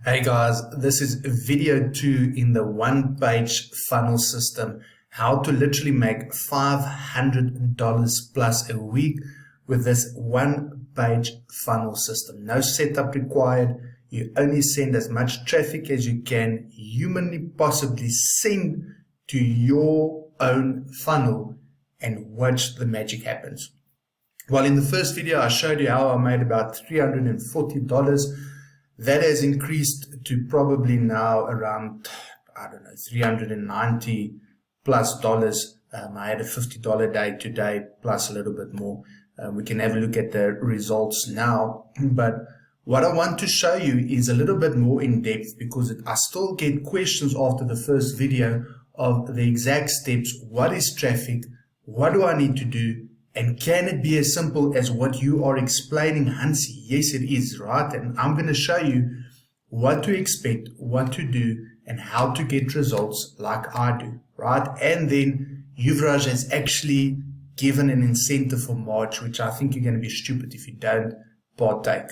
Hey guys, this is video 2 in the one-page funnel system. How to literally make $500 plus a week with this one-page funnel system. No setup required. You only send as much traffic as you can humanly possibly send to your own funnel and watch the magic happens. Well, in the first video, I showed you how I made about $340. That has increased to probably now around, $390 plus dollars. I had a $50 day today plus a little bit more. We can have a look at the results now. But what I want to show you is a little bit more in depth because I still get questions after the first video of the exact steps. What is traffic? What do I need to do? And can it be as simple as what you are explaining, Hansie? Yes, it is, right? And I'm going to show you what to expect, what to do, and how to get results like I do, right? And then Yuvraj has actually given an incentive for March, which I think you're going to be stupid if you don't partake.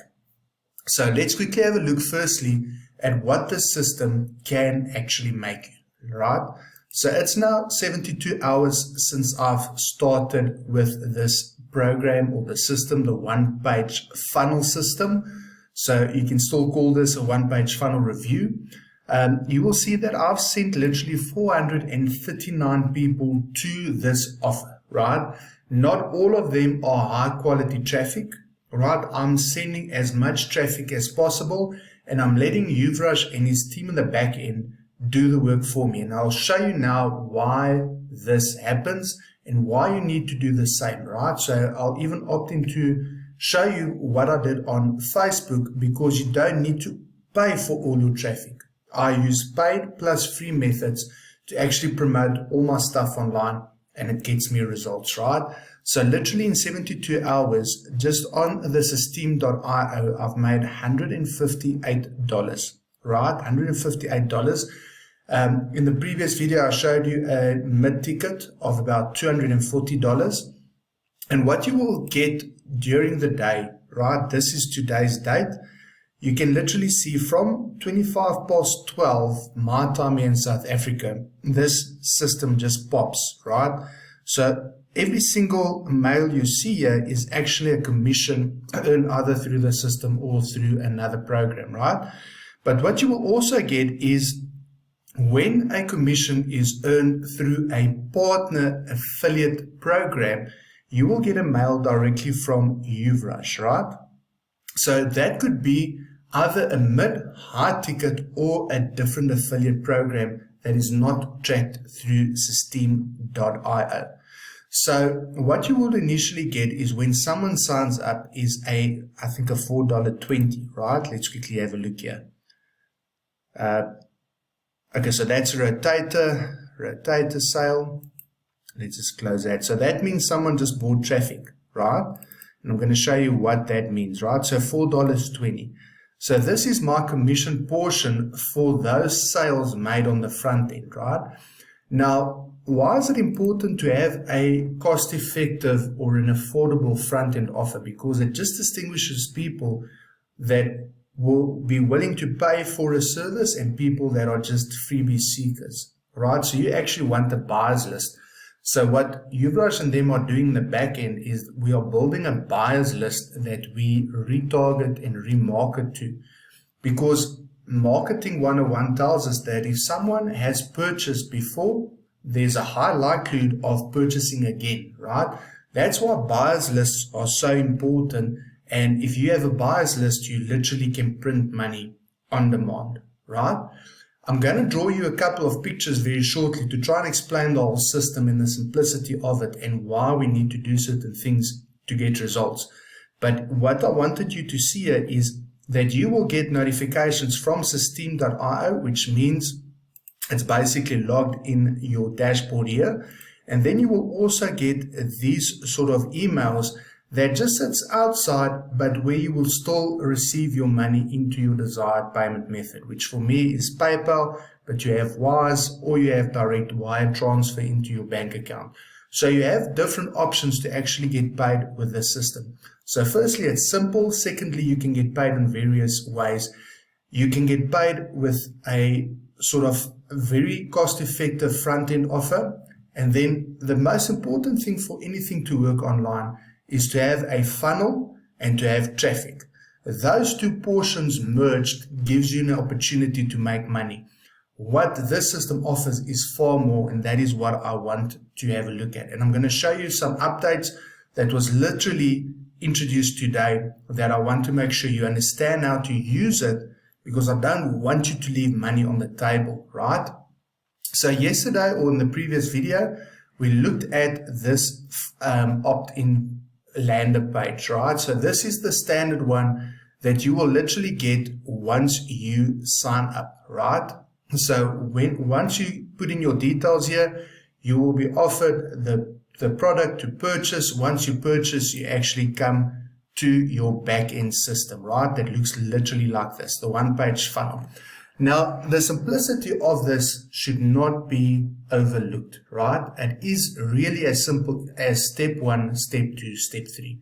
So let's quickly have a look firstly at what the system can actually make you, right? So it's now 72 hours since I've started with this program or the system, the one-page funnel system. So you can still call this a one-page funnel review. You will see that I've sent literally 439 people to this offer, right? Not all of them are high-quality traffic, right? I'm sending as much traffic as possible, and I'm letting Yuvraj and his team in the back end do the work for me. And I'll show you now why this happens and why you need to do the same, right? So I'll even opt in to show you what I did on Facebook because you don't need to pay for all your traffic. I use paid plus free methods to actually promote all my stuff online and it gets me results, right? So literally in 72 hours, just on this Esteem.io, I've made $158, right? $158. In the previous video, I showed you a mid-ticket of about $240. And what you will get during the day, right? This is today's date. You can literally see from 25 past 12, my time here in South Africa, this system just pops, right? So every single mail you see here is actually a commission earned either through the system or through another program, right? But what you will also get is when a commission is earned through a partner affiliate program, you will get a mail directly from Yuvraj, right? So that could be either a mid-high ticket or a different affiliate program that is not tracked through Esteem.io. So what you will initially get is when someone signs up is I think a $4.20, right? Let's quickly have a look here. Okay, so that's a rotator sale. Let's just close that. So that means someone just bought traffic, right? And I'm going to show you what that means, right? So $4.20. So this is my commission portion for those sales made on the front end, right? Now, why is it important to have a cost-effective or an affordable front-end offer? Because it just distinguishes people that will be willing to pay for a service and people that are just freebie seekers, right? So you actually want a buyer's list. So what Yuvraj and them are doing in the back end is we are building a buyer's list that we retarget and remarket to, because Marketing 101 tells us that if someone has purchased before, there's a high likelihood of purchasing again, right? That's why buyer's lists are so important. And if you have a buyer's list, you literally can print money on demand, right? I'm going to draw you a couple of pictures very shortly to try and explain the whole system and the simplicity of it and why we need to do certain things to get results. But what I wanted you to see here is that you will get notifications from Esteem.io, which means it's basically logged in your dashboard here. And then you will also get these sort of emails that just sits outside, but where you will still receive your money into your desired payment method, which for me is PayPal, but you have Wise or you have direct wire transfer into your bank account. So you have different options to actually get paid with this system. So firstly, it's simple. Secondly, you can get paid in various ways. You can get paid with a sort of very cost-effective front-end offer. And then the most important thing for anything to work online is to have a funnel and to have traffic. Those two portions merged gives you an opportunity to make money. What this system offers is far more, and that is what I want to have a look at. And I'm going to show you some updates that was literally introduced today that I want to make sure you understand how to use it, because I don't want you to leave money on the table, right? So yesterday, or in the previous video, we looked at this opt-in lander page, right? So this is the standard one that you will literally get once you sign up, right? So once you put in your details here, you will be offered the product to purchase. Once you purchase, you actually come to your back-end system, right? That looks literally like this, the one-page funnel. Now, the simplicity of this should not be overlooked, right? It is really as simple as step 1, step 2, step 3.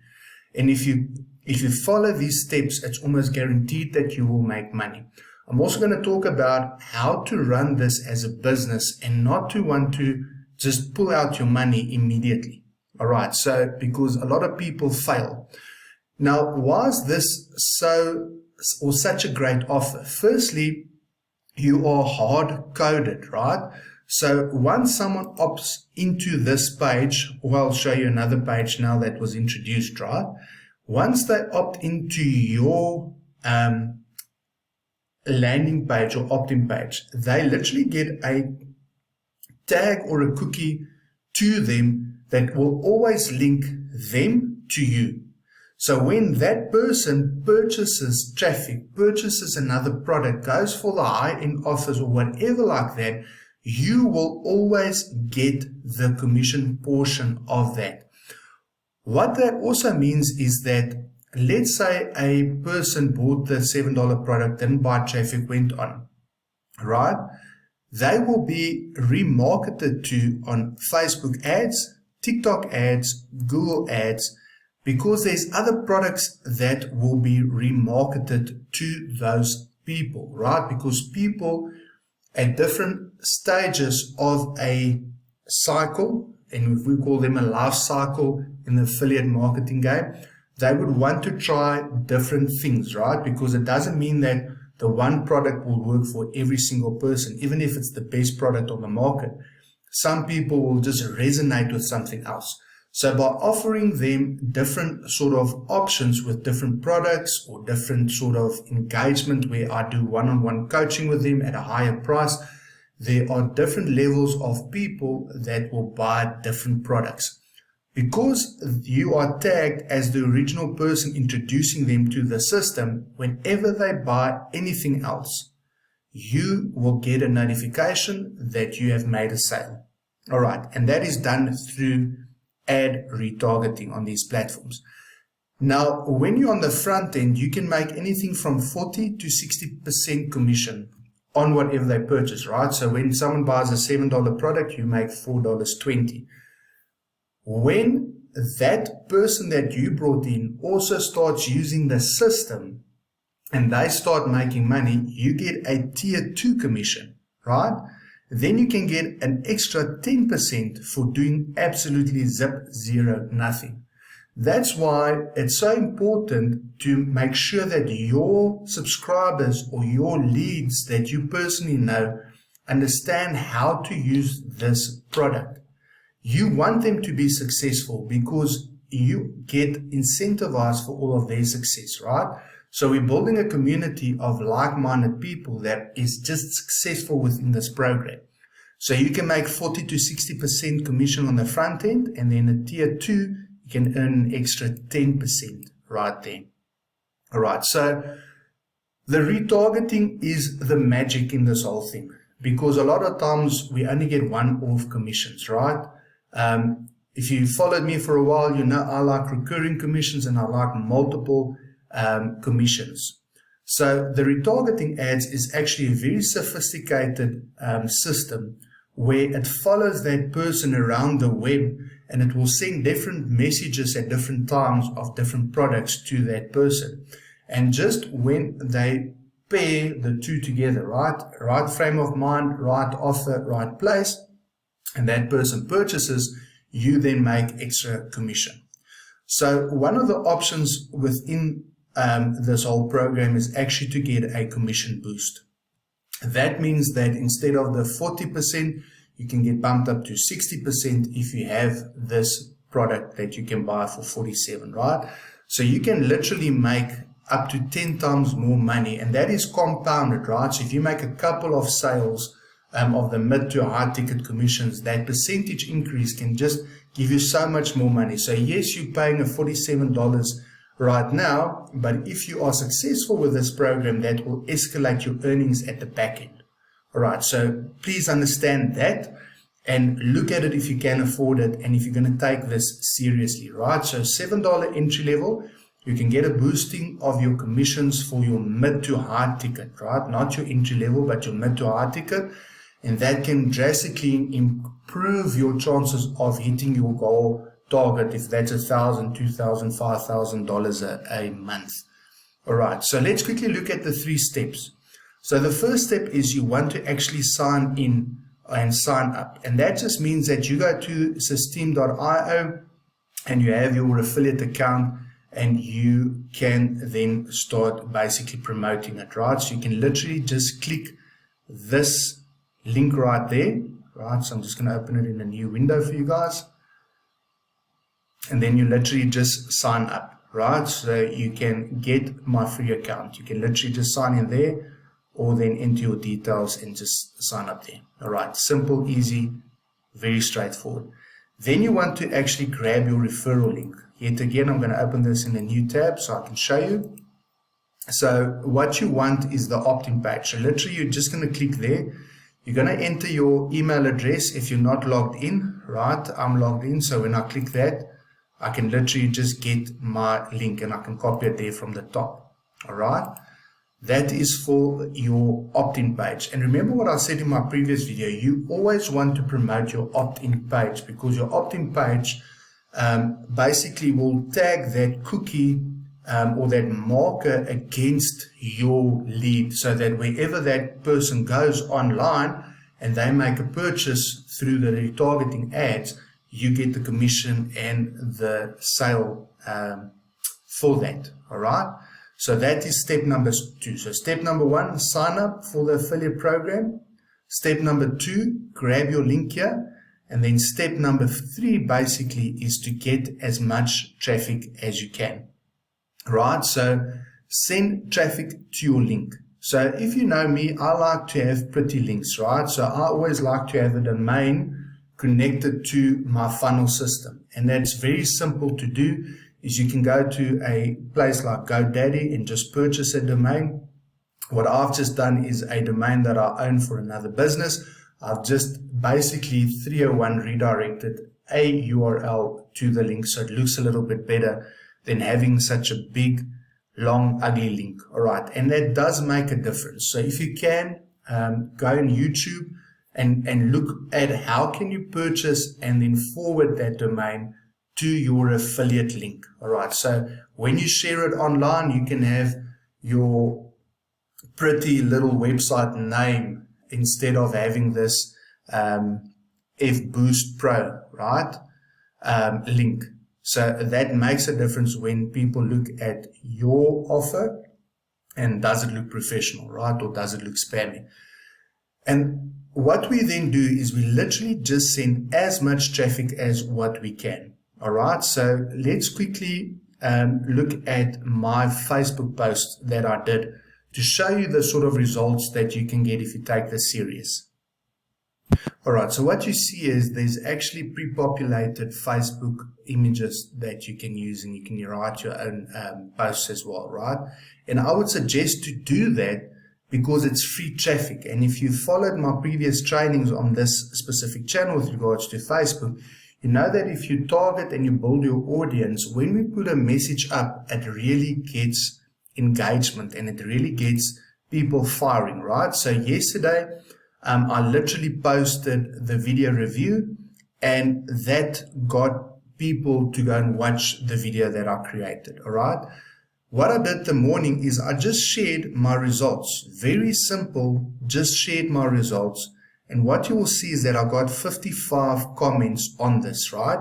And if you follow these steps, it's almost guaranteed that you will make money. I'm also going to talk about how to run this as a business and not to want to just pull out your money immediately. All right. So, because a lot of people fail. Now, why is this such a great offer? Firstly, you are hard coded, right? So once someone opts into this page, or I'll show you another page now that was introduced, right? Once they opt into your landing page or opt-in page, they literally get a tag or a cookie to them that will always link them to you. So when that person purchases traffic, purchases another product, goes for the high-end offers or whatever like that, you will always get the commission portion of that. What that also means is that, let's say a person bought the $7 product, didn't buy traffic, went on, right? They will be remarketed to on Facebook ads, TikTok ads, Google ads, because there's other products that will be remarketed to those people, right? Because people at different stages of a cycle, and if we call them a life cycle in the affiliate marketing game, they would want to try different things, right? Because it doesn't mean that the one product will work for every single person, even if it's the best product on the market. Some people will just resonate with something else. So by offering them different sort of options with different products or different sort of engagement where I do one-on-one coaching with them at a higher price, there are different levels of people that will buy different products. Because you are tagged as the original person introducing them to the system, whenever they buy anything else, you will get a notification that you have made a sale. All right, and that is done through ad retargeting on these platforms. Now, when you're on the front end, you can make anything from 40 to 60% commission on whatever they purchase, right? So when someone buys a $7 product, you make $4.20. When that person that you brought in also starts using the system and they start making money, you get a tier 2 commission, right? Then you can get an extra 10% for doing absolutely zero, nothing. That's why it's so important to make sure that your subscribers or your leads that you personally know understand how to use this product. You want them to be successful because you get incentivized for all of their success, right? So we're building a community of like-minded people that is just successful within this program. So you can make 40 to 60% commission on the front end, and then a tier 2, you can earn an extra 10% right there. All right, so the retargeting is the magic in this whole thing, because a lot of times we only get one-off commissions, right? If you followed me for a while, you know I like recurring commissions and I like multiple commissions. So the retargeting ads is actually a very sophisticated system where it follows that person around the web and it will send different messages at different times of different products to that person. And just when they pair the two together, right? Right frame of mind, right offer, right place, and that person purchases, you then make extra commission. So one of the options within this whole program is actually to get a commission boost. That means that instead of the 40%, you can get bumped up to 60% if you have this product that you can buy for 47, right? So you can literally make up to 10 times more money, and that is compounded, right? So if you make a couple of sales of the mid to high ticket commissions, that percentage increase can just give you so much more money. So yes, you're paying a $47 right now, but if you are successful with this program, that will escalate your earnings at the back end. All right, so please understand that and look at it if you can afford it and if you're going to take this seriously, right? So $7 entry level, you can get a boosting of your commissions for your mid to high ticket, right? Not your entry level, but your mid to high ticket. And that can drastically improve your chances of hitting your goal target if that's $1,000, $2,000, $5,000 a month. All right, so let's quickly look at the 3 steps. So the first step is you want to actually sign in and sign up. And that just means that you go to system.io and you have your affiliate account and you can then start basically promoting it, right? So you can literally just click this link right there, right? So I'm just going to open it in a new window for you guys. And then you literally just sign up, right? So you can get my free account. You can literally just sign in there or then enter your details and just sign up there. All right, simple, easy, very straightforward. Then you want to actually grab your referral link. Yet again, I'm going to open this in a new tab so I can show you. So what you want is the opt-in page. So literally you're just going to click there. You're going to enter your email address if you're not logged in, right? I'm logged in, so when I click that, I can literally just get my link and I can copy it there from the top. All right. That is for your opt-in page. And remember what I said in my previous video, you always want to promote your opt-in page because your opt-in page basically will tag that cookie or that marker against your lead so that wherever that person goes online and they make a purchase through the retargeting ads, you get the commission and the sale for that. All right. So that is step number 2. So step number 1, sign up for the affiliate program. Step number 2, grab your link here. And then step number 3 basically is to get as much traffic as you can. Right. So send traffic to your link. So if you know me, I like to have pretty links, right? So I always like to have a domain connected to my funnel system. And that's very simple to do. Is you can go to a place like GoDaddy and just purchase a domain. What I've just done is a domain that I own for another business. I've just basically 301 redirected a URL to the link so it looks a little bit better than having such a big, long, ugly link. All right, and that does make a difference. So if you can, go on YouTube and look at how can you purchase and then forward that domain to your affiliate link. All right. So when you share it online, you can have your pretty little website name instead of having this FBoost Pro, right? Link. So that makes a difference when people look at your offer and does it look professional, right? Or does it look spammy? And what we then do is we literally just send as much traffic as what we can. All right, so let's quickly look at my Facebook post that I did to show you the sort of results that you can get if you take this serious. All right, so what you see is there's actually pre-populated Facebook images that you can use and you can write your own posts as well, right? And I would suggest to do that because it's free traffic. And if you followed my previous trainings on this specific channel with regards to Facebook, you know that if you target and you build your audience, when we put a message up, it really gets engagement and it really gets people firing, right? So yesterday, I literally posted the video review and that got people to go and watch the video that I created, all right? what I did the morning is I just shared my results. Very simple, just shared my results. And what you will see is that I got 55 comments on this, right?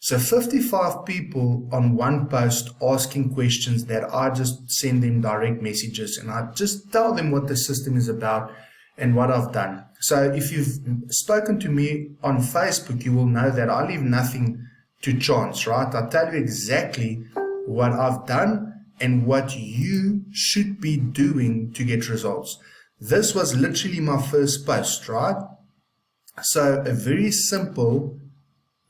So 55 people on one post asking questions that I just send them direct messages, and I just tell them what the system is about and what I've done. So if you've spoken to me on Facebook, you will know that I leave nothing to chance, right? I tell you exactly what I've done and what you should be doing to get results. This was literally my first post, right? So a very simple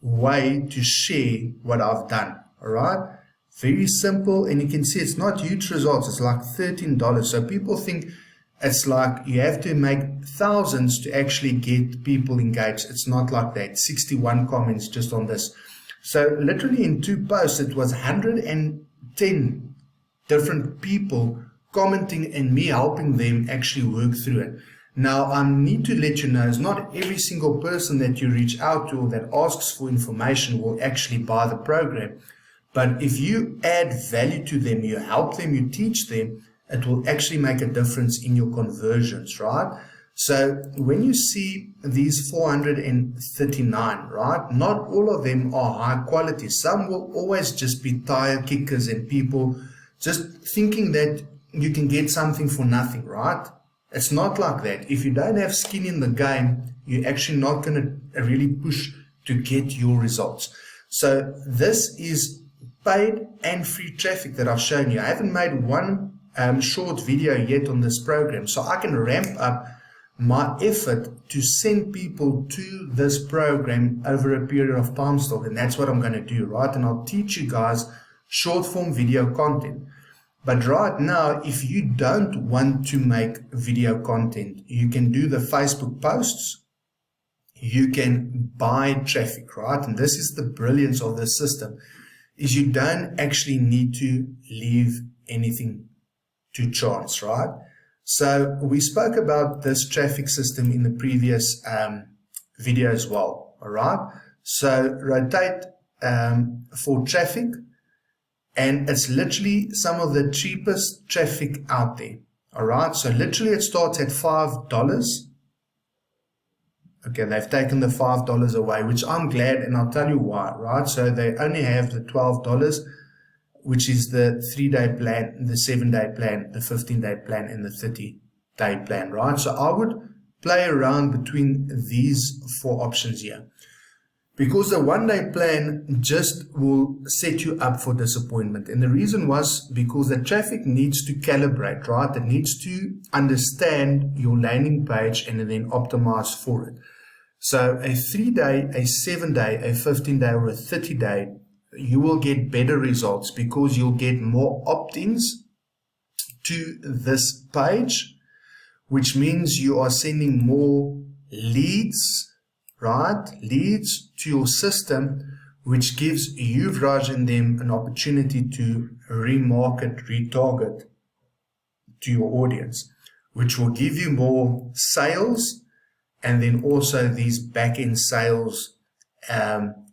way to share what I've done, all right? Very simple, and you can see it's not huge results. It's like $13. So people think it's like you have to make thousands to actually get people engaged. It's not like that. 61 comments just on this. So literally in 2 posts, it was 110 different people commenting and me helping them actually work through it. Now, I need to let you know, it's not every single person that you reach out to or that asks for information will actually buy the program. But if you add value to them, you help them, you teach them, it will actually make a difference in your conversions, right? So when you see these 439, right, not all of them are high quality. Some will always just be tire kickers and people just thinking that you can get something for nothing, right? It's not like that. If you don't have skin in the game, you're actually not going to really push to get your results. So this is paid and free traffic that I've shown you. I haven't made one short video yet on this program, so I can ramp up my effort to send people to this program over a period of time still, and that's what I'm going to do, right? And I'll teach you guys short form video content. But right now, if you don't want to make video content, you can do the Facebook posts. You can buy traffic, right? And this is the brilliance of this system, is you don't actually need to leave anything to chance, right? So we spoke about this traffic system in the previous video as well, all right? So rotate for traffic. And it's literally some of the cheapest traffic out there. All right. So literally it starts at $5. Okay. They've taken the $5 away, which I'm glad. And I'll tell you why, right? So they only have the $12, which is the 3-day plan, the 7-day plan, the 15-day plan, and the 30-day plan, right? So I would play around between these 4 options here. Because the 1-day plan just will set you up for disappointment. And the reason was because the traffic needs to calibrate, right? It needs to understand your landing page and then optimize for it. So a 3-day, a 7-day, a 15-day, or a 30-day, you will get better results because you'll get more opt-ins to this page, which means you are sending more leads, right? Leads to your system, which gives you, Raj, and them an opportunity to remarket, retarget to your audience, which will give you more sales and then also these back-end sales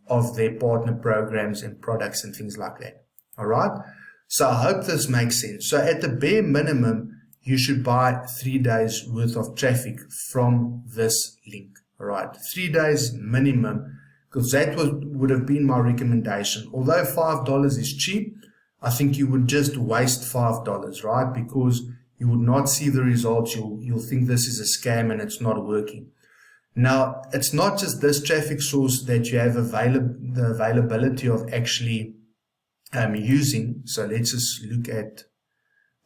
of their partner programs and products and things like that. All right. So I hope this makes sense. So at the bare minimum, you should buy 3 days worth of traffic from this link. All right, 3 days minimum, because that would have been my recommendation. Although $5 is cheap, I think you would just waste $5, right? Because you would not see the results. You'll think this is a scam and it's not working. Now, it's not just this traffic source that you have the availability of actually using. So let's just look at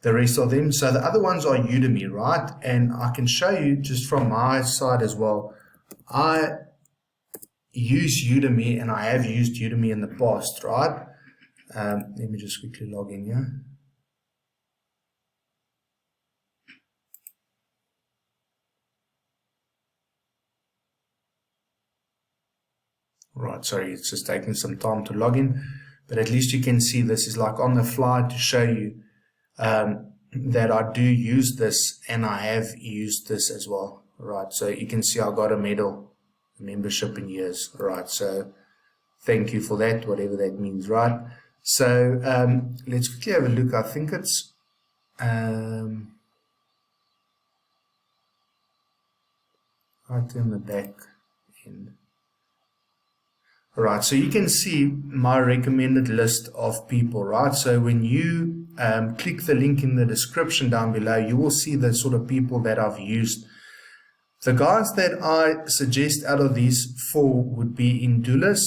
the rest of them. So the other ones are Udemy, right? And I can show you just from my side as well. I use Udemy, and I have used Udemy in the past, right? Let me just quickly log in here. Right, sorry, it's just taking some time to log in, but at least you can see this is like on the fly to show you that I do use this, and I have used this as well. Right, so you can see I got a medal, membership in years. Right, so thank you for that, whatever that means, right? So let's quickly have a look. I think it's right in the back end. Right, so you can see my recommended list of people, right? So when you click the link in the description down below, you will see the sort of people that I've used. The guys that I suggest out of these four would be Indulis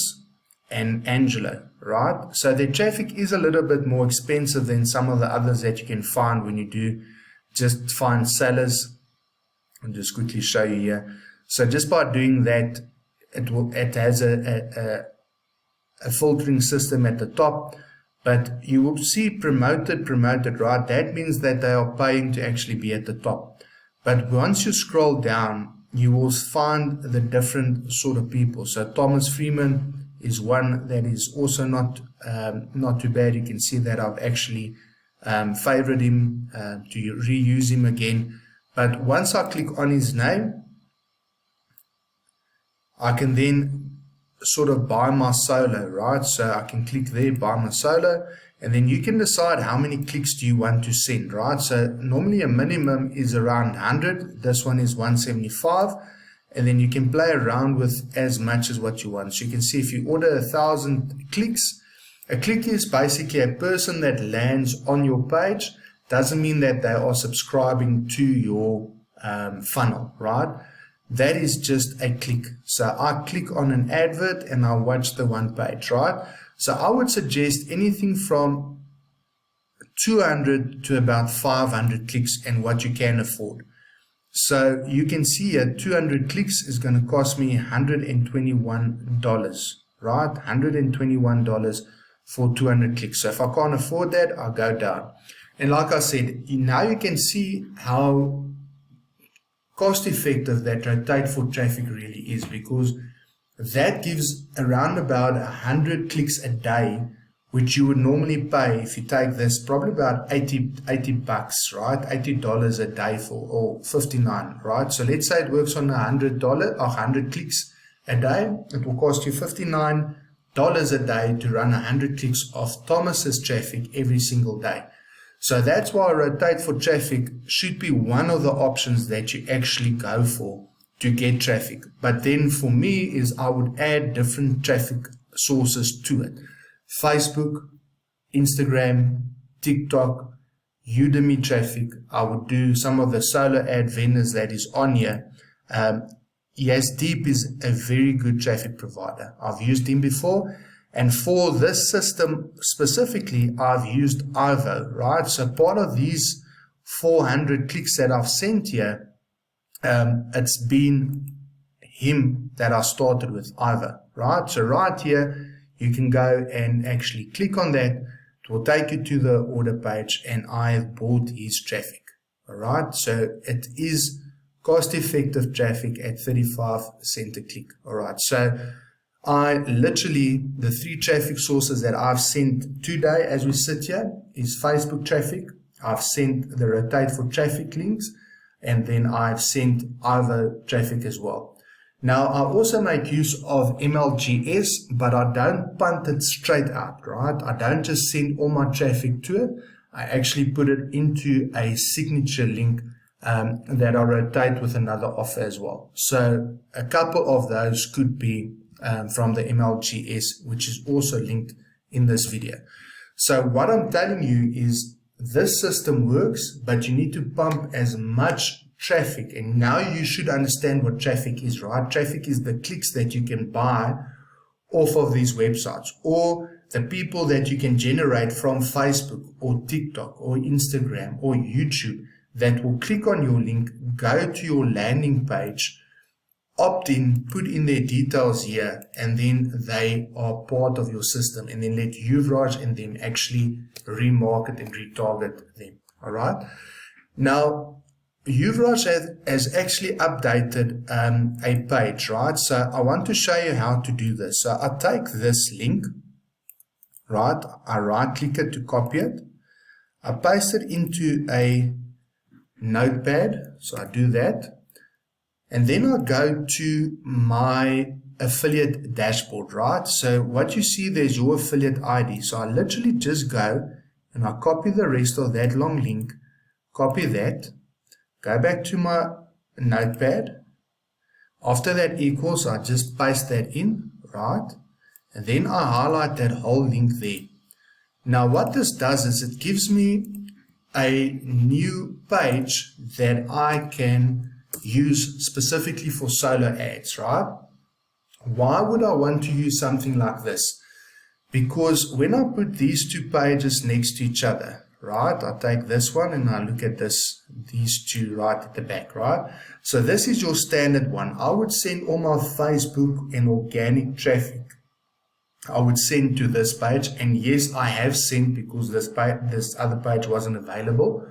and Angelo, right? So their traffic is a little bit more expensive than some of the others that you can find when you do just find sellers. I'll just quickly show you here. So just by doing that, it has a filtering system at the top, but you will see promoted, right? That means that they are paying to actually be at the top. But once you scroll down, you will find the different sort of people. So Thomas Freeman is one that is also not too bad. You can see that I've actually favored him to reuse him again. But once I click on his name, I can then sort of buy my solo, right? So I can click there, buy my solo, and then you can decide how many clicks do you want to send, right? So normally a minimum is around 100. This one is 175, and then you can play around with as much as what you want. So you can see if you order 1,000 clicks, a click is basically a person that lands on your page. Doesn't mean that they are subscribing to your funnel, right? That is just a click. So I click on an advert and I watch the one page, right? So I would suggest anything from 200 to about 500 clicks and what you can afford. So you can see here 200 clicks is going to cost me $121, right? $121 for 200 clicks. So if I can't afford that, I'll go down. And like I said, now you can see how cost effective that rotate for traffic really is, because that gives around about 100 clicks a day, which you would normally pay if you take this, probably about 80 bucks, right? $80 a day for, or 59, right? So let's say it works on $100 or 100 clicks a day. It will cost you $59 a day to run 100 clicks of Thomas's traffic every single day. So that's why rotate for traffic should be one of the options that you actually go for to get traffic. But then for me is I would add different traffic sources to it. Facebook, Instagram, TikTok, Udemy traffic. I would do some of the solo ad vendors that is on here. Yes, Deep is a very good traffic provider. I've used him before. And for this system specifically, I've used Ivo, right? So part of these 400 clicks that I've sent here, it's been him that I started with, Ivo, right? So right here, you can go and actually click on that. It will take you to the order page, and I have bought his traffic, all right? So it is cost-effective traffic at 35 cents a click, all right? So I literally, the 3 traffic sources that I've sent today as we sit here is Facebook traffic. I've sent the rotate for traffic links, and then I've sent Ivo traffic as well. Now, I also make use of MLGS, but I don't punt it straight out, right? I don't just send all my traffic to it. I actually put it into a signature link that I rotate with another offer as well. So a couple of those could be from the MLGS, which is also linked in this video. So what I'm telling you is this system works, but you need to pump as much traffic. And now you should understand what traffic is, right? Traffic is the clicks that you can buy off of these websites, or the people that you can generate from Facebook or TikTok or Instagram or YouTube that will click on your link, go to your landing page, opt in, put in their details here, and then they are part of your system, and then let Yuvraj and them actually remarket and retarget them. All right. Now, Yuvraj has actually updated a page, right? So I want to show you how to do this. So I take this link, right? I right click it to copy it. I paste it into a notepad. So I do that. And then I go to my affiliate dashboard, right? So what you see there's your affiliate ID. So I literally just go and I copy the rest of that long link, copy that, go back to my notepad. After that equals, I just paste that in, right? And then I highlight that whole link there. Now what this does is it gives me a new page that I can use specifically for solo ads, right? Why would I want to use something like this? Because when I put these two pages next to each other, right, I take this one and I look at these two right at the back, right? So this is your standard one. I would send all my Facebook and organic traffic. I would send to this page, and yes, I have sent because this other page wasn't available,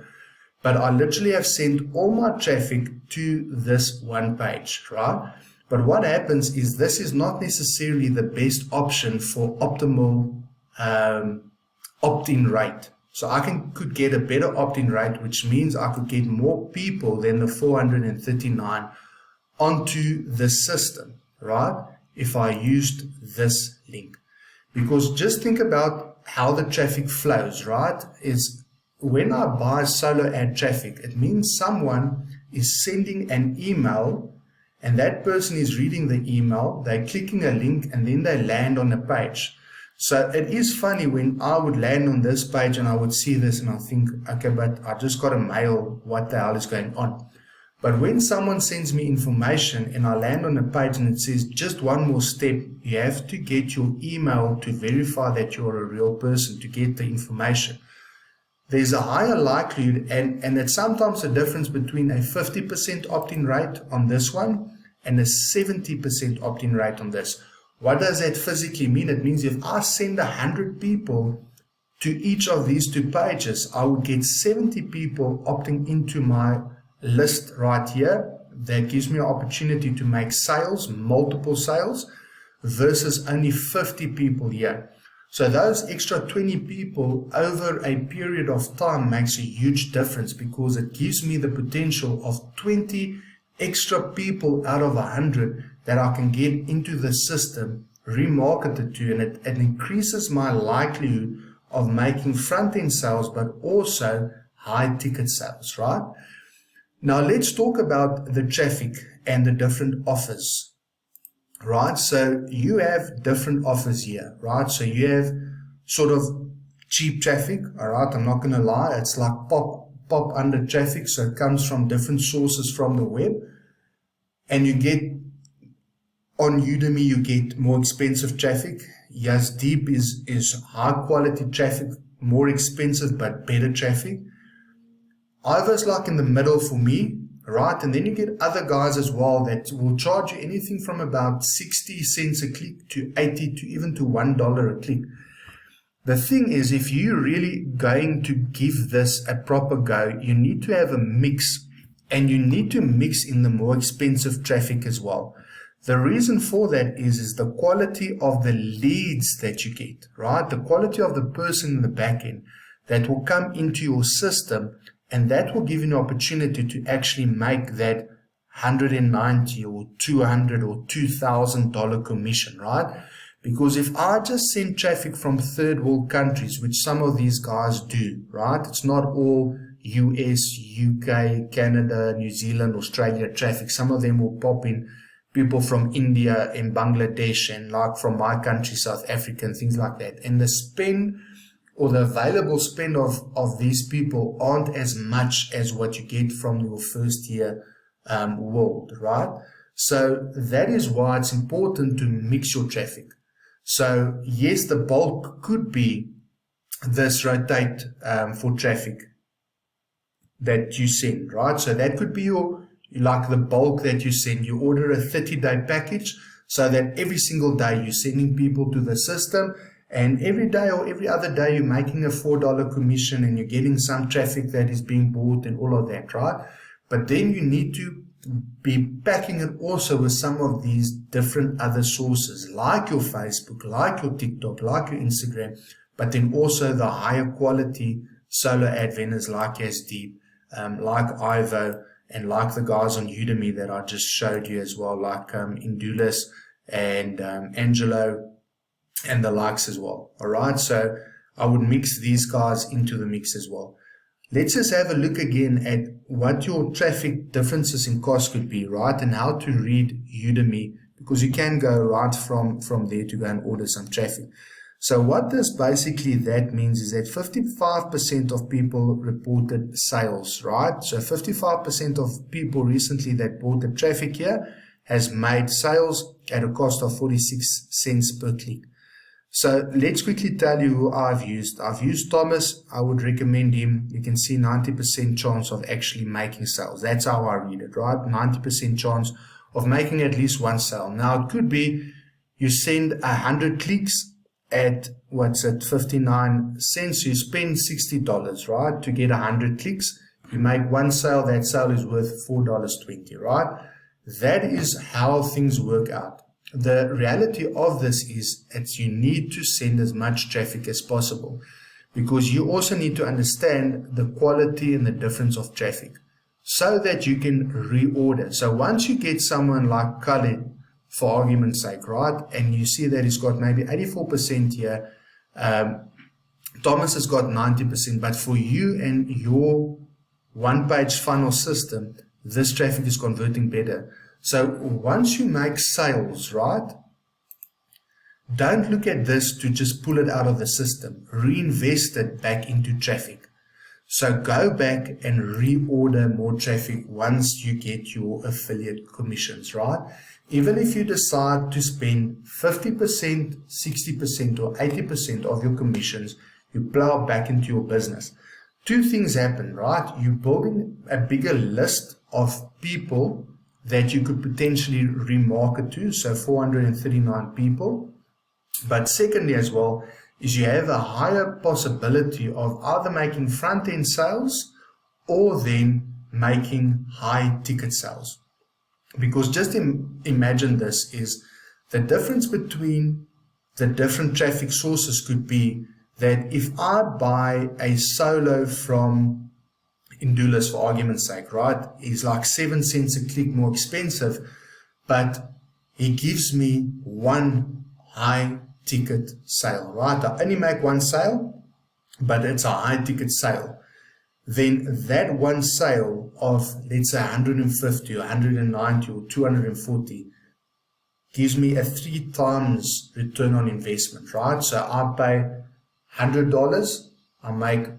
but I literally have sent all my traffic to this one page, right? But what happens is this is not necessarily the best option for optimal opt-in rate. So I could get a better opt-in rate, which means I could get more people than the 439 onto the system, right? If I used this link. Because just think about how the traffic flows, right? Is when I buy solo ad traffic, it means someone is sending an email and that person is reading the email, they're clicking a link, and then they land on a page. So it is funny when I would land on this page and I would see this and I think, okay, but I just got a mail, what the hell is going on? But when someone sends me information and I land on a page and it says just one more step, you have to get your email to verify that you're a real person to get the information. There's a higher likelihood, and it's sometimes a difference between a 50% opt-in rate on this one and a 70% opt-in rate on this. What does that physically mean? It means if I send 100 people to each of these two pages, I would get 70 people opting into my list right here. That gives me an opportunity to make sales, multiple sales, versus only 50 people here. So those extra 20 people over a period of time makes a huge difference, because it gives me the potential of 20 extra people out of 100 that I can get into the system, remarketed to, and it increases my likelihood of making front-end sales, but also high-ticket sales, right? Now let's talk about the traffic and the different offers, right? So you have different offers here, right? So you have sort of cheap traffic, all right? I'm not going to lie. It's like pop under traffic. So it comes from different sources from the web, and you get on Udemy, you get more expensive traffic. Yes, Deep is high quality traffic, more expensive, but better traffic. Ivor's like in the middle for me, right? And then you get other guys as well that will charge you anything from about 60 cents a click to 80 to even to $1 a click. The thing is, if you're really going to give this a proper go, you need to have a mix, and you need to mix in the more expensive traffic as well. The reason for that is the quality of the leads that you get, right? The quality of the person in the back end that will come into your system, and that will give you an opportunity to actually make that $190 or $200 or $2,000 commission, right? Because if I just send traffic from third world countries, which some of these guys do, right? It's not all US, UK, Canada, New Zealand, Australia traffic. Some of them will pop in people from India and Bangladesh, and like from my country, South Africa, and things like that. And the spend or the available spend of these people aren't as much as what you get from your first year world, right? So that is why it's important to mix your traffic. So yes, the bulk could be this rotate for traffic that you send, right? So that could be your, like the bulk that you send. You order a 30-day package so that every single day you're sending people to the system, and every day or every other day you're making a $4 commission and you're getting some traffic that is being bought and all of that, right? But then you need to be packing it also with some of these different other sources, like your Facebook, like your TikTok, like your Instagram, but then also the higher quality solo ad vendors like Deep, like Ivo, and like the guys on Udemy that I just showed you as well, like Indulis and Angelo and the likes as well. All right, so I would mix these guys into the mix as well. Let's just have a look again at what your traffic differences in cost could be, right? And how to read Udemy, because you can go right from there to go and order some traffic. So what this basically that means is that 55% of people reported sales, right? So 55% of people recently that bought the traffic here has made sales at a cost of 46 cents per click. So let's quickly tell you who I've used. I've used Thomas. I would recommend him. You can see 90% chance of actually making sales. That's how I read it, right? 90% chance of making at least one sale. Now it could be you send 100 clicks at 59 cents. You spend $60, right, to get 100 clicks. You make one sale. That sale is worth $4.20, right? That is how things work out. The reality of this is that you need to send as much traffic as possible, because you also need to understand the quality and the difference of traffic so that you can reorder. So once you get someone like Khaled, for argument's sake, right, and you see that he's got maybe 84% here, Thomas has got 90%, but for you and your one-page funnel system, this traffic is converting better. So once you make sales, right, don't look at this to just pull it out of the system. Reinvest it back into traffic. So go back and reorder more traffic once you get your affiliate commissions, right? Even if you decide to spend 50%, 60%, or 80% of your commissions, you plow back into your business. Two things happen, right? You're building a bigger list of people that you could potentially remarket to, so 439 people. But secondly as well, is you have a higher possibility of either making front-end sales or then making high-ticket sales. Because just imagine this, is the difference between the different traffic sources could be that if I buy a solo from Indulis, for argument's sake, right, is like 7 cents a click more expensive, but he gives me one high ticket sale, right? I only make one sale, but it's a high ticket sale. Then that one sale of, let's say, 150 or 190 or 240 gives me a 3 times return on investment, right? So I pay $100, I make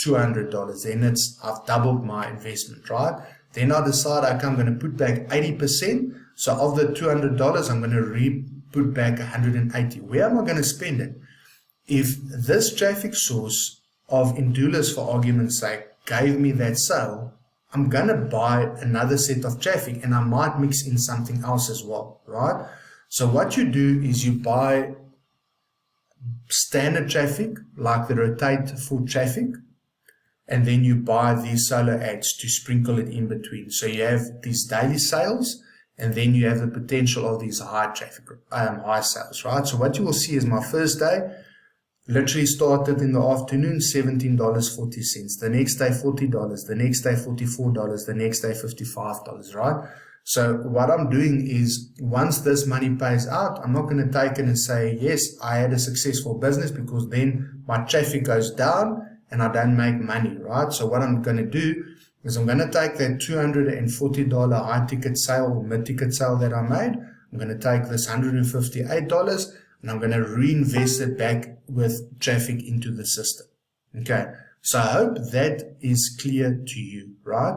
$200, then I've doubled my investment, right? Then I decide, okay, I'm going to put back 80%. So of the $200, I'm going to put back 180. Where am I going to spend it? If this traffic source of Indulis, for argument's sake, gave me that sale, I'm going to buy another set of traffic and I might mix in something else as well, right? So what you do is you buy standard traffic, like the rotate full traffic, and then you buy these solo ads to sprinkle it in between. So you have these daily sales, and then you have the potential of these high traffic, high sales, right? So what you will see is my first day literally started in the afternoon, $17.40. The next day, $40. The next day, $44. The next day, $55, right? So what I'm doing is, once this money pays out, I'm not going to take it and say, yes, I had a successful business, because then my traffic goes down and I don't make money, right? So what I'm going to do is I'm going to take that $240 high ticket sale or mid ticket sale that I made. I'm going to take this $158 and I'm going to reinvest it back with traffic into the system. Okay. So I hope that is clear to you, right?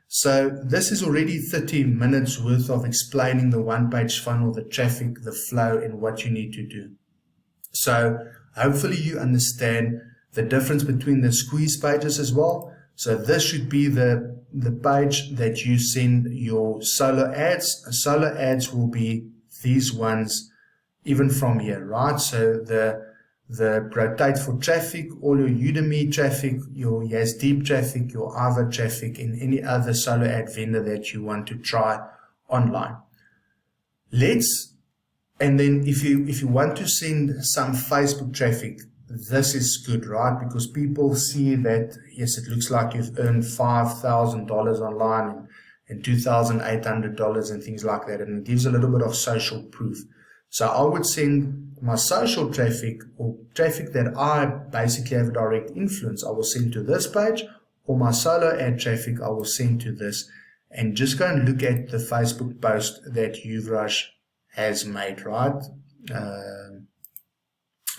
So this is already 30 minutes worth of explaining the one-page funnel, the traffic, the flow, and what you need to do. So hopefully you understand the difference between the squeeze pages as well. So this should be the page that you send your solo ads. Solo ads will be these ones, even from here, right? So the rotate for traffic, all your Udemy traffic, your Yes Deep traffic, your Ava traffic, and any other solo ad vendor that you want to try online. And then if you want to send some Facebook traffic, this is good, right? Because people see that, yes, it looks like you've earned $5,000 online and $2,800 and things like that. And it gives a little bit of social proof. So I would send my social traffic, or traffic that I basically have a direct influence, I will send to this page, or my solo ad traffic I will send to this. And just go and look at the Facebook post that Yuvraj has made, right?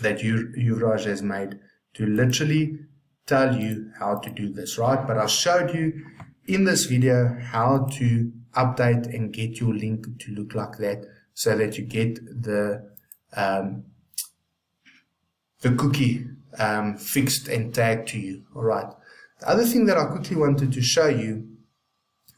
That Yuvraj has made to literally tell you how to do this, right? But I showed you in this video how to update and get your link to look like that, so that you get the cookie fixed and tagged to you. All right. The other thing that I quickly wanted to show you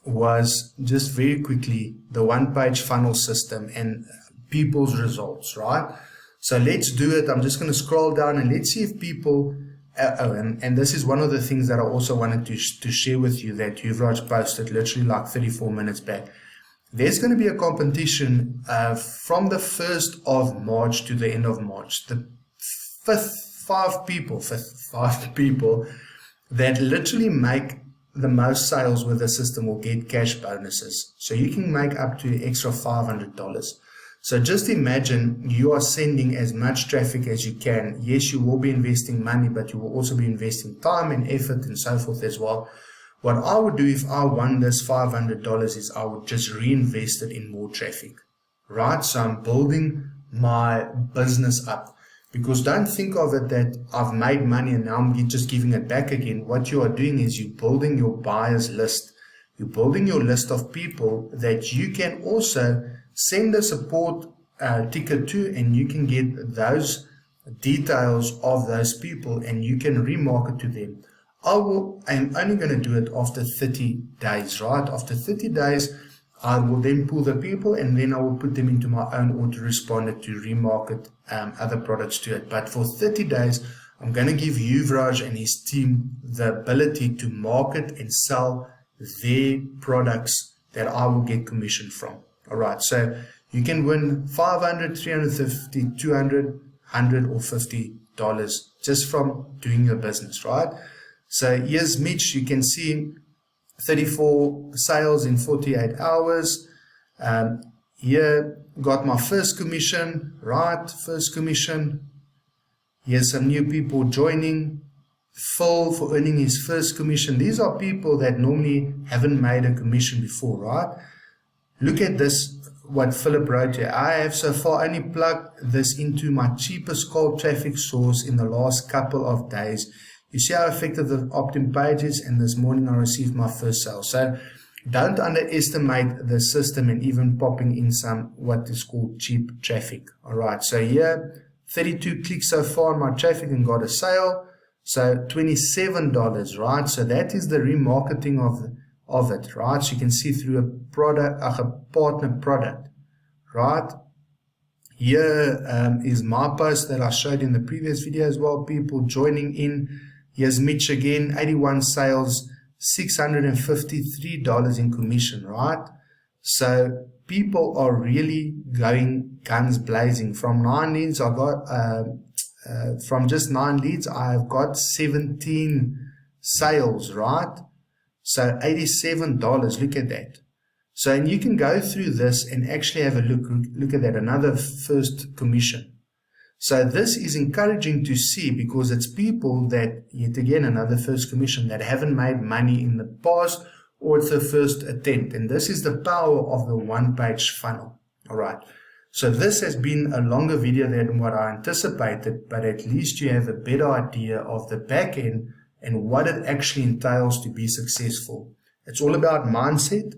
was just very quickly the one-page funnel system and people's results, right? So let's do it. I'm just going to scroll down and let's see if people, and this is one of the things that I also wanted to share with you that Yuvraj posted literally like 34 minutes back. There's going to be a competition from the 1st of March to the end of March. The five people that literally make the most sales with the system will get cash bonuses. So you can make up to an extra $500. So just imagine you are sending as much traffic as you can. Yes, you will be investing money, but you will also be investing time and effort and so forth as well. What I would do if I won this $500 is I would just reinvest it in more traffic, right? So I'm building my business up. Because don't think of it that I've made money and now I'm just giving it back again. What you are doing is you're building your buyers list. You're building your list of people that you can also send a support ticket to, and you can get those details of those people and you can remarket to them. I'm only going to do it after 30 days, right? After 30 days, I will then pull the people and then I will put them into my own autoresponder to remarket other products to it. But for 30 days, I'm going to give Yuvraj and his team the ability to market and sell their products that I will get commission from. All right, so you can win $500, $350, $200, $100 or $50 just from doing your business, right? So here's Mitch. You can see 34 sales in 48 hours. Here, got my first commission, right? First commission. Here's some new people joining. Phil for earning his first commission. These are people that normally haven't made a commission before, right? Look at this, what Philip wrote here. I have so far only plugged this into my cheapest cold traffic source in the last couple of days. You see how effective the opt-in page is, and this morning I received my first sale. So don't underestimate the system and even popping in some what is called cheap traffic. All right, so here 32 clicks so far on my traffic and got a sale. So $27, right? So that is the remarketing of it, right? So you can see through a product, a partner product, right? Here is my post that I showed in the previous video as well. People joining in. Here's Mitch again, 81 sales, $653 in commission, right? So people are really going guns blazing. From 9 leads, I got, from just 9 leads, I've got 17 sales, right? So $87, look at that. So, and you can go through this and actually have a look at that, another first commission. So this is encouraging to see because it's people that, yet again, another first commission that haven't made money in the past, or it's a first attempt. And this is the power of the one-page funnel. All right. So this has been a longer video than what I anticipated, but at least you have a better idea of the back end and what it actually entails to be successful. It's all about mindset,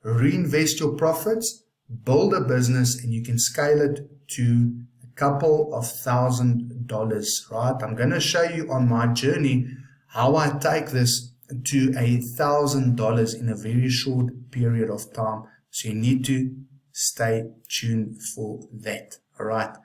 reinvest your profits, build a business, and you can scale it to couple of $1,000, right? I'm going to show you on my journey how I take this to $1,000 in a very short period of time. So you need to stay tuned for that. All right.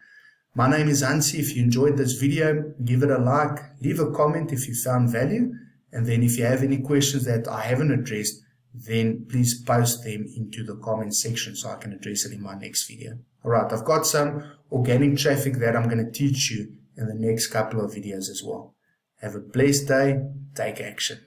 My name is Hansie. If you enjoyed this video, give it a like, leave a comment if you found value. And then if you have any questions that I haven't addressed, then please post them into the comment section so I can address it in my next video. All right, I've got some organic traffic that I'm going to teach you in the next couple of videos as well. Have a blessed day. Take action.